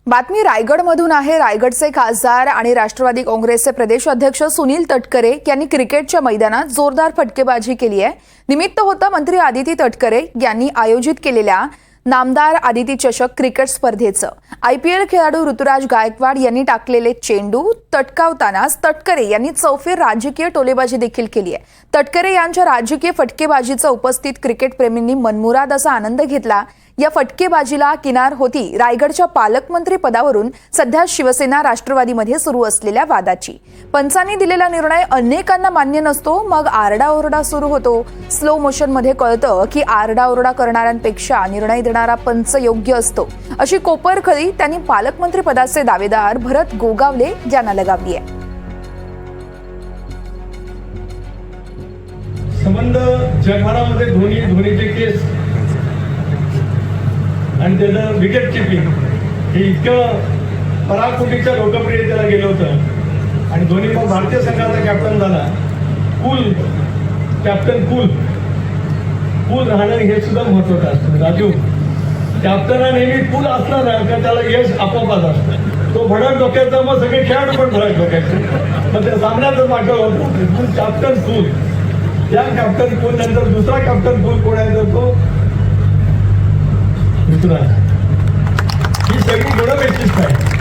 बातमी रायगडमधून आहे। रायगडचे खासदार आणि राष्ट्रवादी काँग्रेसचे प्रदेश अध्यक्ष सुनील तटकरे यांनी क्रिकेटच्या मैदानात जोरदार फटकेबाजी केली आहे। निमित्त होता मंत्री आदिती तटकरे यांनी आयोजित केलेल्या नामदार आदिती चषक क्रिकेट स्पर्धेचं। आयपीएल खेळाडू ऋतुराज गायकवाड यांनी टाकलेले चेंडू तटकावतानाच तटकरे यांनी चौफेर राजकीय टोलेबाजी देखील केली आहे। तटकरे यांच्या राजकीय फटकेबाजीचा उपस्थित क्रिकेट प्रेमींनी मनमुराद असा आनंद घेतला। या फटकेबाजीला किनार होती रायगडच्या पालकमंत्री पदावरून सध्या शिवसेना राष्ट्रवादीमध्ये सुरू असलेल्या वादाची। पंचांनी दिलेला निर्णय अनेकांना मान्य नसतो, मग आरडाओरडा सुरू होतो। स्लो मोशन मध्ये कळतं की आरडाओरडा करणाऱ्यांपेक्षा निर्णय देणारा पंच योग्य असतो, अशी कोपरखळी त्यांनी पालकमंत्री पदाचे दावेदार भरत गोगावले यांना लगावली आहे। संबंध जगभरामध्ये धोनीचे केस आणि त्याचं विकेट किपिंग हे इतकं पराकोटीच्या लोकप्रियतेला गेलं होतं आणि धोनी मग भारतीय संघाचा कॅप्टन झाला। कॅप्टन कूल राहणं हे सुद्धा महत्वाचं असतं। राजू कॅप्टन नेहमी कूल असला ना का त्याला यश आपोआपच असतं। तो भडक डोक्याचा मग सगळे खेळाडू पण भडक डोक्याचे, मग त्या सामन्यातच मागं होतं कॅप्टन कूल। या कॅप्टन कूल नंतर दुसरा कॅप्टन कूल कोण आहे तर तो ऋतुराज। ही सगळी गुणवैशिष्ट्य आहे।